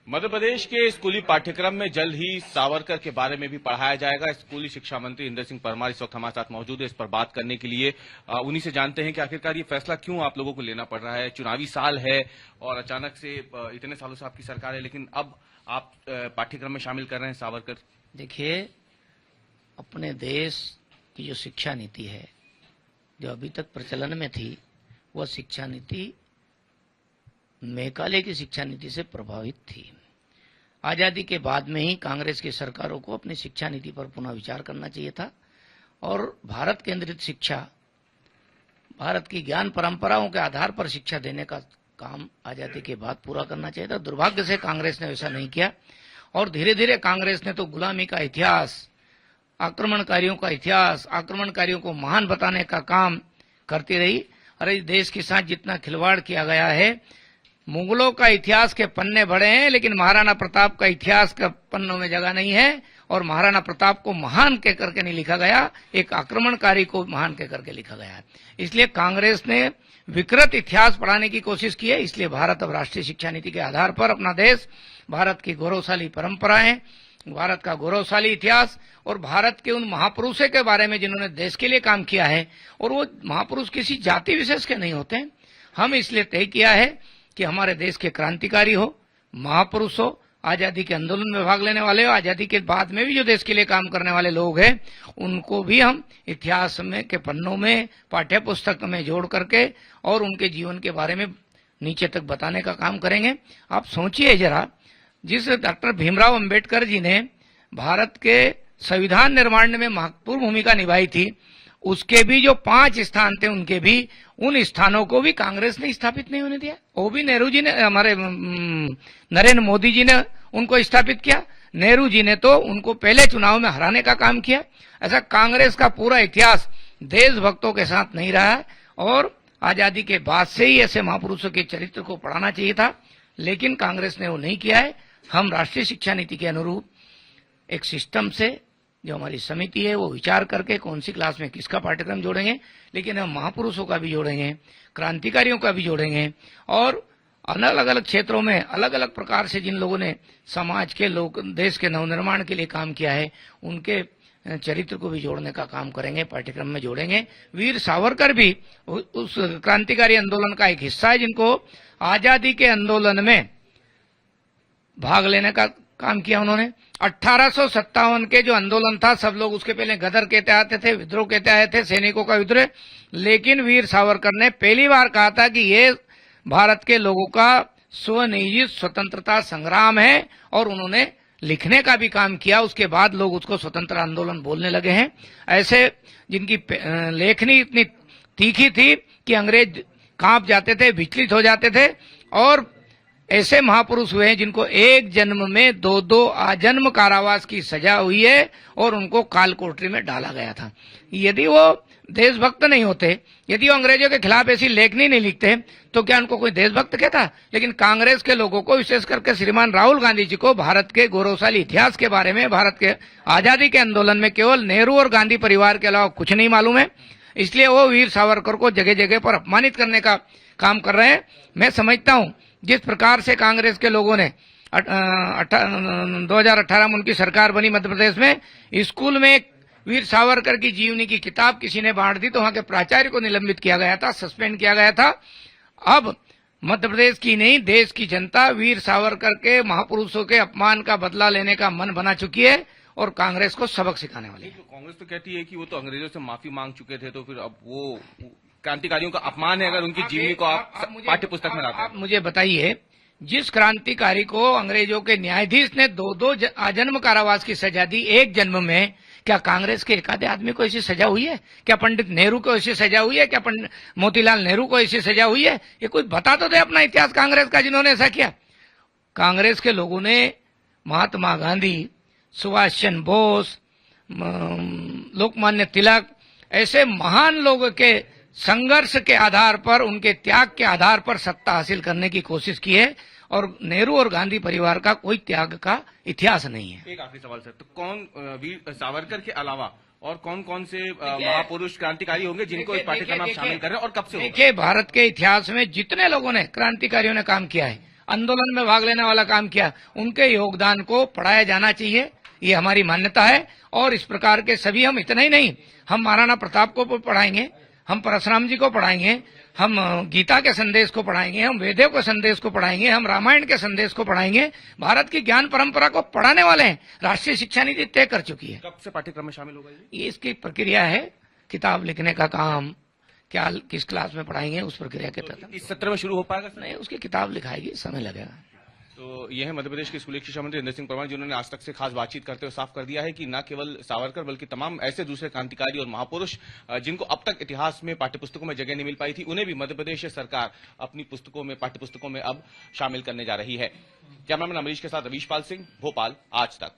मध्य प्रदेश के स्कूली पाठ्यक्रम में जल्द ही सावरकर के बारे में भी पढ़ाया जाएगा। स्कूली शिक्षा मंत्री इंदर सिंह परमार इस वक्त हमारे साथ मौजूद है। इस पर बात करने के लिए उन्हीं से जानते हैं कि आखिरकार ये फैसला क्यों आप लोगों को लेना पड़ रहा है। चुनावी साल है और अचानक से इतने सालों से आपकी सरकार है, लेकिन अब आप पाठ्यक्रम में शामिल कर रहे हैं सावरकर। देखिए, अपने देश की जो शिक्षा नीति है, जो अभी तक प्रचलन में थी, वह शिक्षा नीति मैकाले की शिक्षा नीति से प्रभावित थी। आजादी के बाद में ही कांग्रेस की सरकारों को अपनी शिक्षा नीति पर पुनः विचार करना चाहिए था और भारत केंद्रित शिक्षा, भारत की ज्ञान परंपराओं के आधार पर शिक्षा देने का काम आजादी के बाद पूरा करना चाहिए था। दुर्भाग्य से कांग्रेस ने वैसा नहीं किया और धीरे धीरे कांग्रेस ने तो गुलामी का इतिहास, आक्रमणकारियों का इतिहास, आक्रमणकारियों को महान बताने का काम करती रही। अरे, देश के साथ जितना खिलवाड़ किया गया है, मुगलों का इतिहास के पन्ने भरे हैं, लेकिन महाराणा प्रताप का इतिहास का पन्नों में जगह नहीं है और महाराणा प्रताप को महान कह करके नहीं लिखा गया, एक आक्रमणकारी को महान कह करके लिखा गया है। इसलिए कांग्रेस ने विकृत इतिहास पढ़ाने की कोशिश की है। इसलिए भारत अब राष्ट्रीय शिक्षा नीति के आधार पर अपना देश, भारत की गौरवशाली परंपराएं, भारत का गौरवशाली इतिहास और भारत के उन महापुरुषों के बारे में जिन्होंने देश के लिए काम किया है, और वो महापुरुष किसी जाति विशेष के नहीं होते हैं। हम इसलिए तय किया है कि हमारे देश के क्रांतिकारी हो, महापुरुष हो, आजादी के आंदोलन में भाग लेने वाले हो, आजादी के बाद में भी जो देश के लिए काम करने वाले लोग हैं, उनको भी हम इतिहास में के पन्नों में, पाठ्य पुस्तक में जोड़ करके और उनके जीवन के बारे में नीचे तक बताने का काम करेंगे। आप सोचिए जरा, जिस डॉक्टर भीमराव अंबेडकर जी ने भारत के संविधान निर्माण में महत्वपूर्ण भूमिका निभाई थी, उसके भी जो 5 स्थान थे, उनके भी उन स्थानों को भी कांग्रेस ने स्थापित नहीं होने दिया। वो भी नेहरू जी ने, हमारे नरेंद्र मोदी जी ने उनको स्थापित किया। नेहरू जी ने तो उनको पहले चुनाव में हराने का काम किया। ऐसा कांग्रेस का पूरा इतिहास देशभक्तों के साथ नहीं रहा है और आजादी के बाद से ही ऐसे महापुरुषों के चरित्र को पढ़ाना चाहिए था, लेकिन कांग्रेस ने वो नहीं किया है। हम राष्ट्रीय शिक्षा नीति के अनुरूप एक सिस्टम से, जो हमारी समिति है, वो विचार करके कौन सी क्लास में किसका पाठ्यक्रम जोड़ेंगे, लेकिन हम महापुरुषों का भी जोड़ेंगे, क्रांतिकारियों का भी जोड़ेंगे और अलग अलग क्षेत्रों में अलग अलग प्रकार से जिन लोगों ने समाज के लोग, देश के नवनिर्माण के लिए काम किया है, उनके चरित्र को भी जोड़ने का काम करेंगे, पाठ्यक्रम में जोड़ेंगे। वीर सावरकर भी उस क्रांतिकारी आंदोलन का एक हिस्सा है, जिनको आजादी के आंदोलन में भाग लेने का काम किया उन्होंने। 1857 के जो आंदोलन था, सब लोग उसके पहले गदर कहते आते थे, विद्रोह कहते आए थे, सैनिकों का विद्रोह, लेकिन वीर सावरकर ने पहली बार कहा था कि ये भारत के लोगों का स्वनियोजित स्वतंत्रता संग्राम है और उन्होंने लिखने का भी काम किया। उसके बाद लोग उसको स्वतंत्र आंदोलन बोलने लगे हैं। ऐसे जिनकी लेखनी इतनी तीखी थी कि अंग्रेज कांप जाते थे, विचलित हो जाते थे, और ऐसे महापुरुष हुए हैं जिनको एक जन्म में 2-2 आजन्म कारावास की सजा हुई है और उनको काल कोठरी में डाला गया था। यदि वो देशभक्त नहीं होते, यदि वो अंग्रेजों के खिलाफ ऐसी लेखनी नहीं लिखते, तो क्या उनको कोई देशभक्त कहता? लेकिन कांग्रेस के लोगों को, विशेष करके श्रीमान राहुल गांधी जी को, भारत के गौरवशाली इतिहास के बारे में, भारत के आजादी के आंदोलन में केवल नेहरू और गांधी परिवार के अलावा कुछ नहीं मालूम है। इसलिए वो वीर सावरकर को जगह जगह पर अपमानित करने का काम कर रहे हैं। मैं समझता हूं जिस प्रकार से कांग्रेस के लोगों ने 2018 में उनकी सरकार बनी मध्य प्रदेश में, स्कूल में एक वीर सावरकर की जीवनी की किताब किसी ने बांट दी तो वहां के प्राचार्य को निलंबित किया गया था, सस्पेंड किया गया था। अब मध्य प्रदेश की नहीं, देश की जनता वीर सावरकर के, महापुरुषों के अपमान का बदला लेने का मन बना चुकी है और कांग्रेस को सबक सिखाने वाली है। कांग्रेस तो कहती है कि वो तो अंग्रेजों से माफी मांग चुके थे, तो फिर अब वो क्रांतिकारियों का अपमान है अगर उनकी जीवनी को आप पाठ्य पुस्तक में लाते हैं। आप मुझे बताइए, जिस क्रांतिकारी को अंग्रेजों के न्यायाधीश ने 2-2 आजन्म कारावास की सजा दी एक जन्म में, क्या कांग्रेस के एक आधे आदमी को ऐसी सजा हुई है? क्या पंडित नेहरू को ऐसी सजा हुई है? क्या पंडित मोतीलाल नेहरू को ऐसी सजा हुई है? ये कोई बता तो दे अपना इतिहास कांग्रेस का जिन्होंने ऐसा किया। कांग्रेस के लोगों ने महात्मा गांधी, सुभाष चंद्र बोस, लोकमान्य तिलक, ऐसे महान लोगों के संघर्ष के आधार पर, उनके त्याग के आधार पर सत्ता हासिल करने की कोशिश की है और नेहरू और गांधी परिवार का कोई त्याग का इतिहास नहीं है। एक आखिरी सवाल सर, तो कौन वीर सावरकर के अलावा और कौन कौन से महापुरुष क्रांतिकारी होंगे जिनको इस पाठ्यक्रम में शामिल कर रहे हैं और कब से? देखिए, भारत के इतिहास में जितने लोगों ने, क्रांतिकारियों ने काम किया है, आंदोलन में भाग लेने वाला काम किया, उनके योगदान को पढ़ाया जाना चाहिए, ये हमारी मान्यता है। और इस प्रकार के सभी, हम इतना ही नहीं, हम महाराणा प्रताप को पढ़ाएंगे, हम परशुराम जी को पढ़ाएंगे, हम गीता के संदेश को पढ़ाएंगे, हम वेदों के संदेश को पढ़ाएंगे, हम रामायण के संदेश को पढ़ाएंगे। भारत की ज्ञान परंपरा को पढ़ाने वाले हैं। राष्ट्रीय शिक्षा नीति तय कर चुकी है। कब से पाठ्यक्रम में शामिल होगा ये इसकी प्रक्रिया है, किताब लिखने का काम, क्या किस क्लास में पढ़ाएंगे उस प्रक्रिया के तहत। इस सत्र में शुरू हो पाएगा? नहीं, उसकी किताब लिखाएगी, समय लगेगा। तो यह है मध्य प्रदेश के स्कूली शिक्षा मंत्री इंदर सिंह परमार, जिन्होंने आज तक से खास बातचीत करते हुए साफ कर दिया है कि न केवल सावरकर बल्कि तमाम ऐसे दूसरे क्रांतिकारी और महापुरुष जिनको अब तक इतिहास में पाठ्यपुस्तकों में जगह नहीं मिल पाई थी, उन्हें भी मध्य प्रदेश सरकार अपनी पुस्तकों में, पाठ्यपुस्तकों में अब शामिल करने जा रही है। कैमरामैन अमरीश के साथ रवीश पाल सिंह, भोपाल, आज तक।